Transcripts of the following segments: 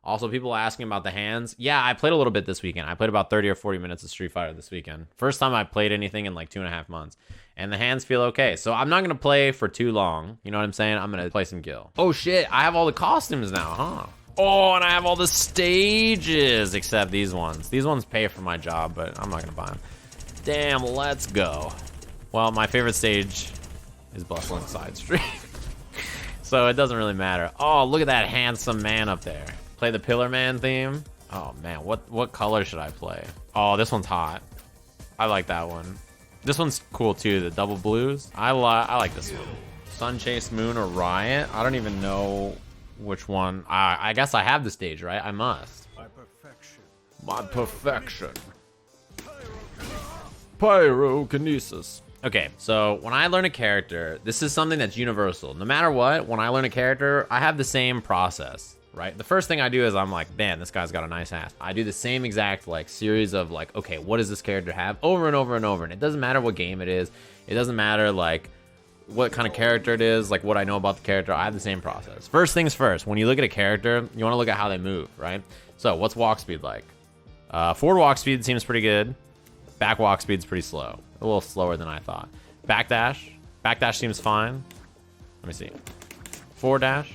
Also, people asking about the hands. Yeah, I played a little bit this weekend. I played about 30 or 40 minutes of Street Fighter this weekend. First time I played anything in like 2.5 months. And the hands feel okay. So I'm not going to play for too long. You know what I'm saying? I'm going to play some Gill. Oh shit, I have all the costumes now, huh? Oh, and I have all the stages, except these ones. These ones pay for my job, but I'm not going to buy them. Damn, let's go. Well, my favorite stage is Bustling Side Street. So it doesn't really matter. Oh, look at that handsome man up there. Play the Pillar Man theme. Oh man, what color should I play? Oh, this one's hot. I like that one. This one's cool too, the double blues. I like this one. Sun Chase Moon or Riot? I don't even know which one. I guess I have the stage, right? I must. My perfection. My perfection. Pyrokinesis. Okay, so when I learn a character, this is something that's universal. No matter what, when I learn a character, I have the same process, right? The first thing I do is I'm like, man, this guy's got a nice ass. I do the same exact like series of like, okay, what does this character have? Over and over and over. And it doesn't matter what game it is. It doesn't matter like what kind of character it is, like what I know about the character. I have the same process. First things first, when you look at a character, you want to look at how they move, right? So what's walk speed like? Forward walk speed seems pretty good. Back walk speed's pretty slow. A little slower than I thought. Backdash. Backdash seems fine. Let me see. Forward dash.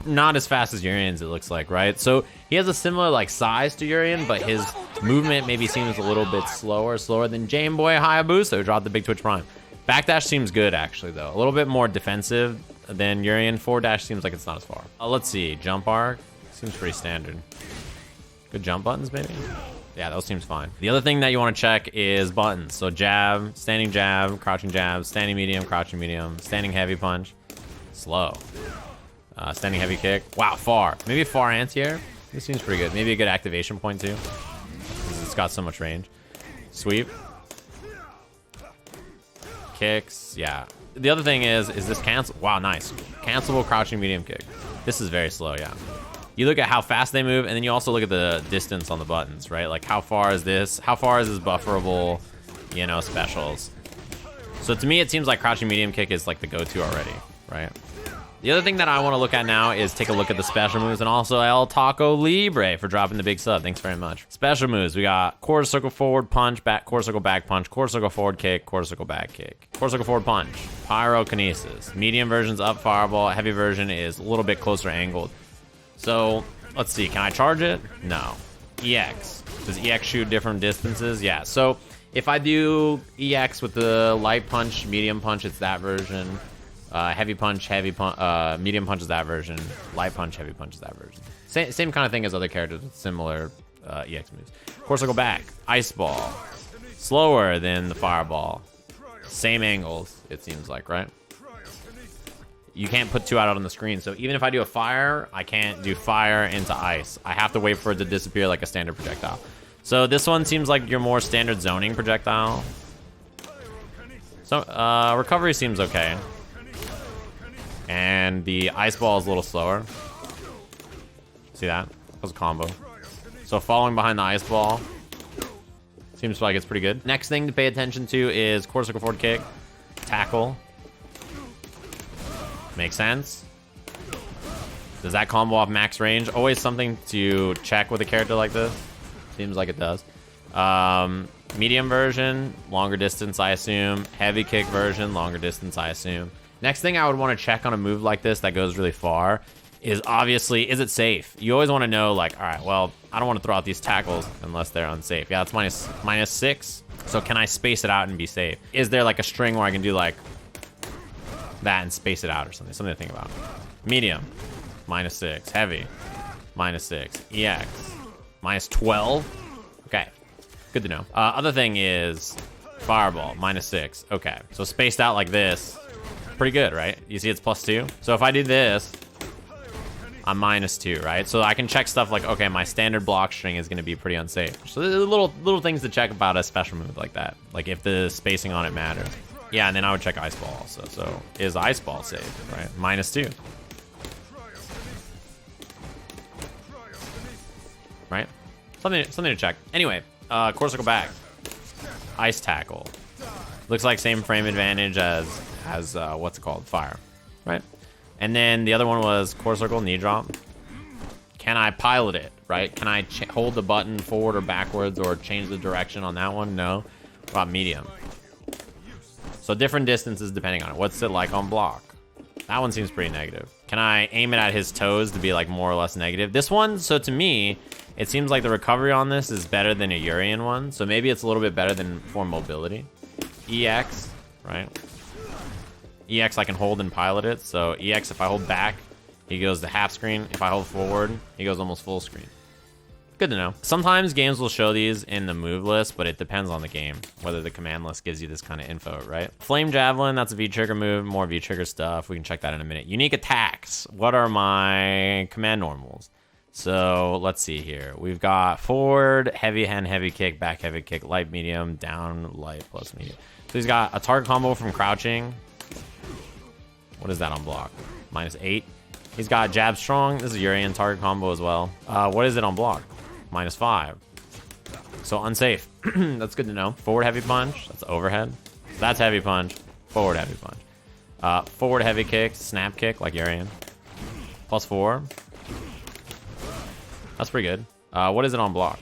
Not as fast as Urian's, it looks like, right? So he has a similar like size to Urian, but his movement maybe seems a little bit slower than Jameboy Hayabusa, who dropped the Big Twitch Prime. Backdash seems good, actually, though. A little bit more defensive than Urian. Forward dash seems like it's not as far. Let's see. Jump arc. Seems pretty standard. Good jump buttons, maybe? Yeah, those seems fine. The other thing that you want to check is buttons. So jab, standing jab, crouching jab, standing medium, crouching medium, standing heavy punch, slow. Standing heavy kick. Wow, far. Maybe far anti-air. This seems pretty good. Maybe a good activation point too, because it's got so much range. Sweep. Kicks. Yeah. The other thing is this cancel? Wow, nice. Cancelable crouching medium kick. This is very slow, yeah. You look at how fast they move, and then you also look at the distance on the buttons, right? Like how far is this? How far is this bufferable, you know, specials? So to me, it seems like crouching medium kick is like the go-to already, right? The other thing that I want to look at now is take a look at the special moves, and also El Taco Libre for dropping the big sub. Thanks very much. Special moves, we got quarter circle forward punch, back quarter circle back punch, quarter circle forward kick, quarter circle back kick, quarter circle forward punch, pyrokinesis. Medium version's up fireball, heavy version is a little bit closer angled. So let's see, can I charge it? No. EX. Does EX shoot different distances? Yeah. So if I do EX with the light punch, medium punch, it's that version. Heavy punch, medium punch is that version. Light punch, heavy punch is that version. Same kind of thing as other characters with similar EX moves. Core circle back, ice ball. Slower than the fireball. Same angles, it seems like, right? You can't put two out on the screen. So even if I do a fire, I can't do fire into ice. I have to wait for it to disappear like a standard projectile. So this one seems like your more standard zoning projectile. So recovery seems okay. And the ice ball is a little slower. See that? That was a combo. So following behind the ice ball seems like it's pretty good. Next thing to pay attention to is quarter circle forward kick, tackle. Makes sense. Does that combo off max range? Always something to check with a character like this. Seems like it does. Medium version, longer distance, I assume. Heavy kick version, longer distance, I assume. Next thing I would want to check on a move like this that goes really far is obviously, is it safe? You always want to know, like, all right, well, I don't want to throw out these tackles unless they're unsafe. Yeah, it's minus 6. So can I space it out and be safe? Is there like a string where I can do like that and space it out or something? Something to think about. Medium, minus 6. Heavy, minus 6. EX, minus 12. Okay, good to know. Other thing is fireball, minus 6. Okay, so spaced out like this. Pretty good, right? You see it's +2. So if I do this, I'm -2, right? So I can check stuff like, okay, my standard block string is going to be pretty unsafe. So there's little things to check about a special move like that. Like if the spacing on it matters. Yeah, and then I would check ice ball also. So is ice ball safe, right? -2. Right? Something to check. Anyway, core circle back. Ice tackle. Looks like same frame advantage as what's it called? Fire, right? And then the other one was core circle knee drop. Can I pilot it, right? Can I hold the button forward or backwards or change the direction on that one? No. What about medium? So different distances depending on it. What's it like on block? That one seems pretty negative. Can I aim it at his toes to be like more or less negative? This one, so to me, it seems like the recovery on this is better than a Urian one. So maybe it's a little bit better than for mobility. EX, right? EX I can hold and pilot it. So EX, if I hold back, he goes to half screen. If I hold forward, he goes almost full screen. Good to know. Sometimes games will show these in the move list, but it depends on the game, whether the command list gives you this kind of info, right? Flame Javelin, that's a V-trigger move, more V-trigger stuff. We can check that in a minute. Unique attacks. What are my command normals? So let's see here. We've got forward, heavy hand, heavy kick, back, heavy kick, light, medium, down, light, plus medium. So he's got a target combo from crouching. What is that on block? -8. He's got jab strong. This is Urian target combo as well. What is it on block? -5. So unsafe. That's good to know. Forward heavy punch. That's overhead. That's heavy punch. Forward heavy punch. Forward heavy kick. Snap kick like Urian. +4. That's pretty good. What is it on block?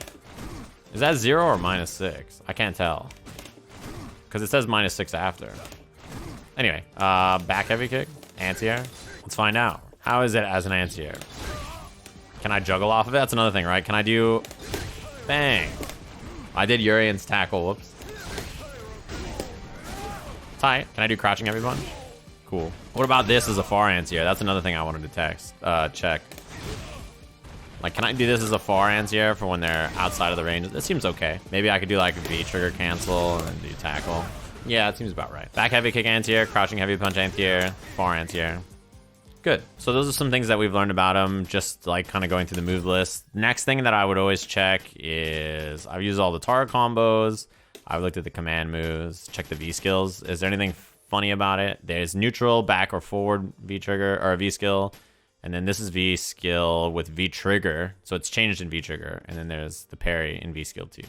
Is that 0 or -6? I can't tell. Because it says -6 after. Anyway, back heavy kick. Anti-air. Let's find out. How is it as an anti-air? Can I juggle off of it? That's another thing, right? Can I do... Bang. I did Urian's tackle. Whoops. Tight. Can I do crouching heavy punch? Cool. What about this as a far anti-air? That's another thing I wanted to check. Like, can I do this as a far anti-air for when they're outside of the range? This seems okay. Maybe I could do like V-trigger cancel and then do tackle. Yeah, it seems about right. Back heavy kick anti-air, crouching heavy punch anti-air, far anti-air. Good. So those are some things that we've learned about him, just like kind of going through the move list. Next thing that I would always check is I've used all the target combos. I've looked at the command moves, check the V skills. Is there anything funny about it? There's neutral, back or forward V trigger or V skill. And then this is V skill with V trigger. So it's changed in V trigger. And then there's the parry in V skill 2.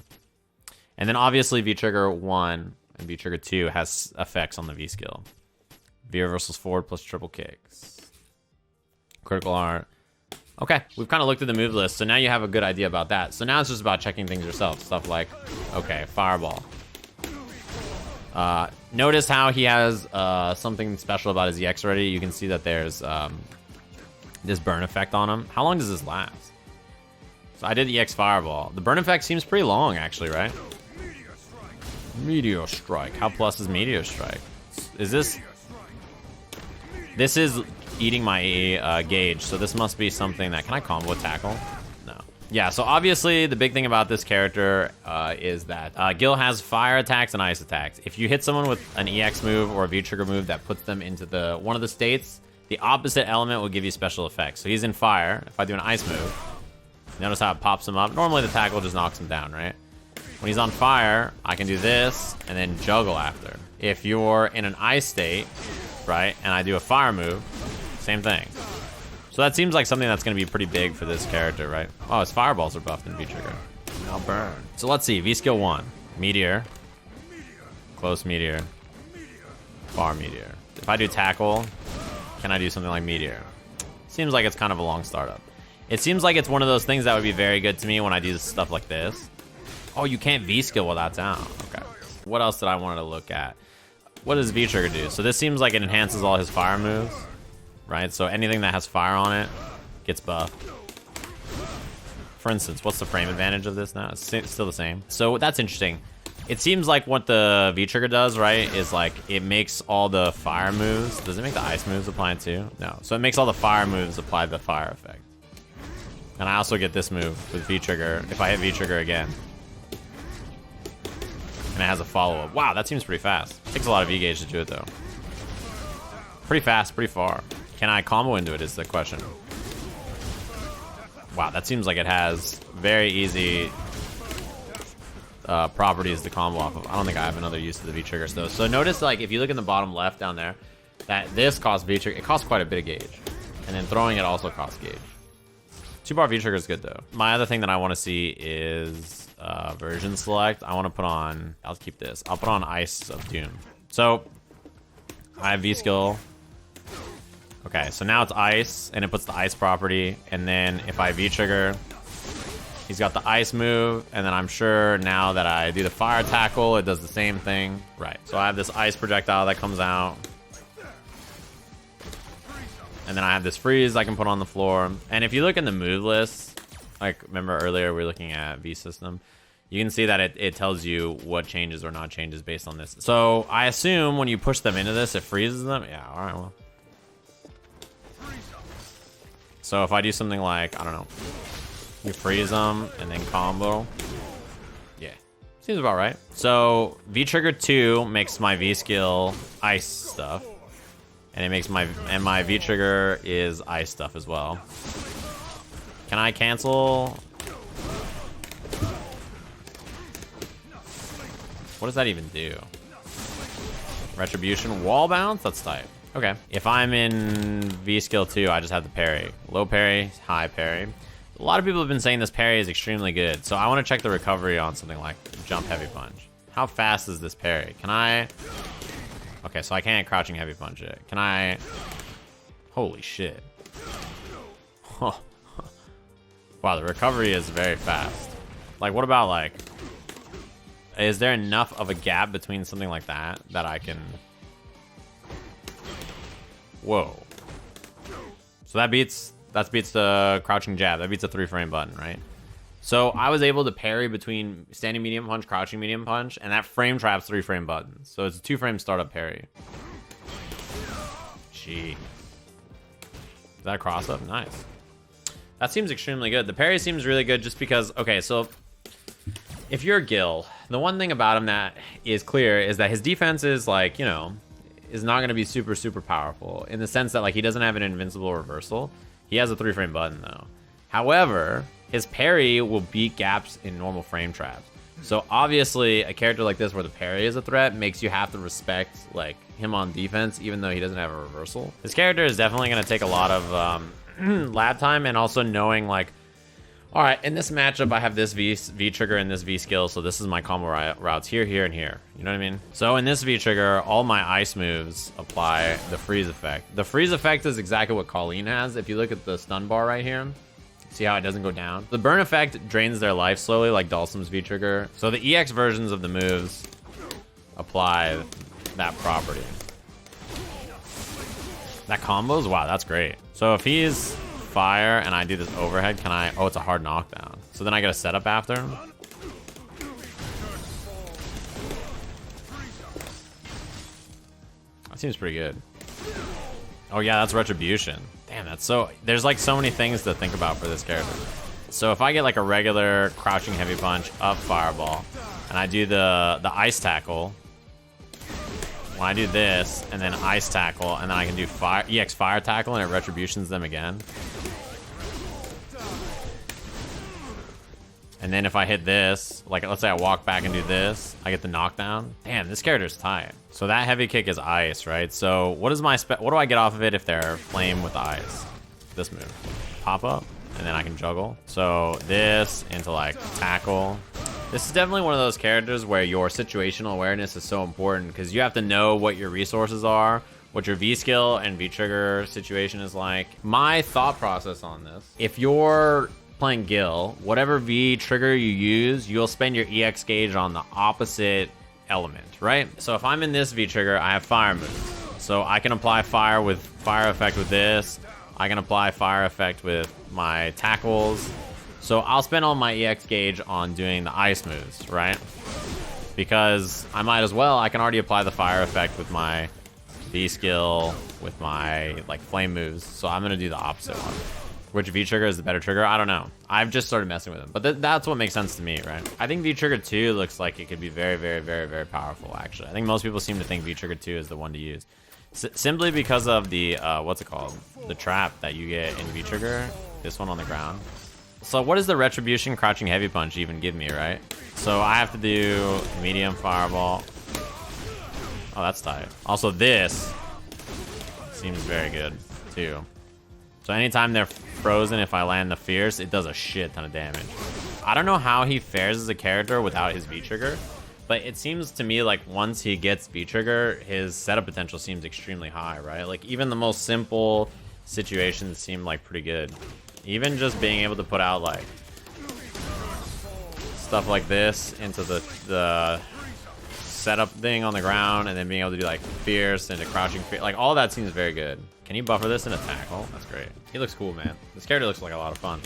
And then obviously V trigger 1 and V trigger 2 has effects on the V skill. V reversals forward plus triple kicks. Critical art. Okay, we've kind of looked at the move list, so now you have a good idea about that. So now it's just about checking things yourself. Stuff like, okay, fireball. Notice how he has something special about his EX already. You can see that there's this burn effect on him. How long does this last? So I did EX fireball. The burn effect seems pretty long, actually, right? Meteor strike. How plus is meteor strike? Is this... This is eating my gauge, so this must be something that... Can I combo tackle? No. Yeah, so obviously the big thing about this character is that Gill has fire attacks and ice attacks. If you hit someone with an EX move or a V-trigger move that puts them into one of the states, the opposite element will give you special effects. So he's in fire. If I do an ice move, notice how it pops him up. Normally the tackle just knocks him down, right? When he's on fire, I can do this and then juggle after. If you're in an ice state, right, and I do a fire move, same thing. So that seems like something that's going to be pretty big for this character, right? Oh, his fireballs are buffed in V-trigger. Now burn. So let's see. V-skill 1. Meteor. Close meteor. Far meteor. If I do tackle, can I do something like meteor? Seems like it's kind of a long startup. It seems like it's one of those things that would be very good to me when I do stuff like this. Oh, you can't V-skill while that's down. Okay. What else did I want to look at? What does V-trigger do? So this seems like it enhances all his fire moves, right? So anything that has fire on it gets buffed. For instance, what's the frame advantage of this now? It's still the same. So that's interesting. It seems like what the V-trigger does, right, is like it makes all the fire moves. Does it make the ice moves apply too? No. So it makes all the fire moves apply the fire effect. And I also get this move with V-trigger if I hit V-trigger again. And it has a follow-up. Wow, that seems pretty fast. Takes a lot of V-gauge to do it, though. Pretty fast, pretty far. Can I combo into it is the question. Wow, that seems like it has very easy properties to combo off of. I don't think I have another use of the V-triggers, though. So notice, like, if you look in the bottom left down there, that this costs V-trigger. It costs quite a bit of gauge. And then throwing it also costs gauge. 2-bar V-trigger is good, though. My other thing that I want to see is... version select. I want to put on, I'll keep this. I'll put on Ice of Doom. So I have V skill. Okay, so now it's ice, and it puts the ice property, and then if I V-trigger, he's got the ice move, and then I'm sure now that I do the fire tackle, it does the same thing. Right, so I have this ice projectile that comes out. And then I have this freeze I can put on the floor. And if you look in the move list, like remember earlier we were looking at V system, you can see that it tells you what changes or not changes based on this. So I assume when you push them into this, it freezes them. Yeah, all right, well. So if I do something like, I don't know, you freeze them and then combo. Yeah, seems about right. So V-trigger 2 makes my V-skill ice stuff. And it makes my V-trigger is ice stuff as well. Can I cancel? What does that even do? Retribution, wall bounce? That's tight. Okay. If I'm in V-skill 2, I just have the parry. Low parry, high parry. A lot of people have been saying this parry is extremely good. So I want to check the recovery on something like jump heavy punch. How fast is this parry? Can I... Okay, so I can't crouching heavy punch it. Can I... Holy shit. Wow, the recovery is very fast. Like, what about, like... Is there enough of a gap between something like that that I can... Whoa. So that beats the crouching jab. That beats a 3-frame button, right? So I was able to parry between standing medium punch, crouching medium punch, and that frame traps 3-frame buttons. So it's a 2-frame startup parry. Gee. Is that a cross up? Nice. That seems extremely good. The parry seems really good just because, okay, so if you're Gill, the one thing about him that is clear is that his defense is like, you know, is not going to be super, super powerful in the sense that like he doesn't have an invincible reversal. He has a 3-frame button though. However, his parry will beat gaps in normal frame traps. So obviously a character like this where the parry is a threat makes you have to respect like him on defense even though he doesn't have a reversal. This character is definitely going to take a lot of lab time and also knowing like, all right, in this matchup I have this V trigger and this V skill, so this is my combo routes here, here, and here. You know what I mean? So in this V trigger, all my ice moves apply the freeze effect. The freeze effect is exactly what Colleen has. If you look at the stun bar right here, see how it doesn't go down? The burn effect drains their life slowly like Dhalsim's V-trigger. So the EX versions of the moves apply that property. That combos? Wow, that's great. So if he's fire and I do this overhead, can I... Oh, it's a hard knockdown. So then I get a setup after him? That seems pretty good. Oh yeah, that's retribution. Damn, that's so... There's like so many things to think about for this character. So if I get like a regular crouching heavy punch up fireball, and I do the ice tackle, when I do this, and then ice tackle, and then I can do EX fire tackle, and it retributions them again. And then if I hit this, like let's say I walk back and do this, I get the knockdown. Damn, this character's tight. So that heavy kick is ice, right? So what is my what do I get off of it if they're flame with ice? This move. Pop up, and then I can juggle. So this into like tackle. This is definitely one of those characters where your situational awareness is so important because you have to know what your resources are, what your V skill and V trigger situation is like. My thought process on this, if you're playing Gill, whatever V trigger you use, you'll spend your EX gauge on the opposite element, right? So if I'm in this V trigger, I have fire moves. So I can apply fire with fire effect with this. I can apply fire effect with my tackles. So I'll spend all my EX gauge on doing the ice moves, right? Because I might as well, I can already apply the fire effect with my V skill, with my like flame moves. So I'm gonna do the opposite one. Which V trigger is the better trigger? I don't know. I've just started messing with them, but that's what makes sense to me, right? I think V trigger 2 looks like it could be very, very, very, very powerful. Actually, I think most people seem to think V trigger 2 is the one to use, simply because of the what's it called? The trap that you get in V trigger. This one on the ground. So what does the retribution crouching heavy punch even give me, right? So I have to do medium fireball. Oh, that's tight. Also, this seems very good too. So anytime they're frozen, if I land the fierce, it does a shit ton of damage. I don't know how he fares as a character without his V-trigger, But it seems to me like once he gets B-Trigger, his setup potential seems extremely high, right? Like even the most simple situations seem like pretty good. Even just being able to put out like stuff like this into the setup thing on the ground, and then being able to do like fierce into crouching, like all that seems very good. Can you buffer this in a tackle? That's great. He looks cool, man. This character looks like a lot of fun.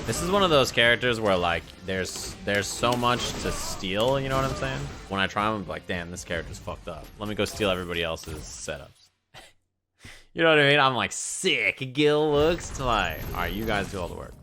This is one of those characters where like there's so much to steal, you know what I'm saying? When I try them, I'm like, damn, this character's fucked up. Let me go steal everybody else's setups. You know what I mean? I'm like, sick. Gill looks like, all right, you guys do all the work.